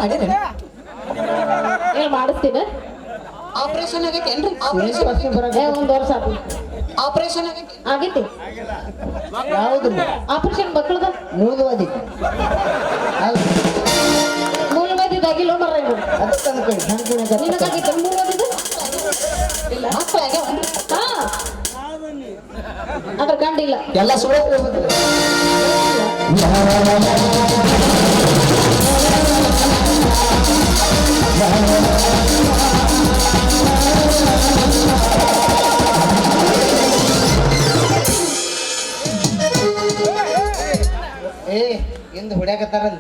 ಮಾಡಿರಿ ಏನ್ ಮಾಡಿಸ್ತೀನಿ ಆಪರೇಷನ್ ಆಗೈತೇನ್ರಿ ಒಂದ್ ವರ್ಷ ಆತು ಆಪರೇಷನ್ ಆಗೈತಿ ಆಗೈತಿ ಯಾವ್ದ್ರಿ ಆಪರೇಷನ್ ಮಕ್ಕಳದ ಮೂಲವಾದಿ ಮೂಲವಾದಿದಾಗಿಲ್ಲ ಮರ ಅದಕ್ಕೆ ಅನ್ಕೊಳ್ಳಿ ನಿನಗಾಗಿತ್ತು ಮೂಲವಾದಿದು ಇಲ್ಲ ಮಕ್ಕಳ ಹಾ ಅದ್ರ ಗಂಡಿಲ್ಲ ಎಲ್ಲ ಸುಳ್ಳು ಏ ಎಂದು ಹೊಡ್ಯಾಕತ್ತಾರಲ್ಲ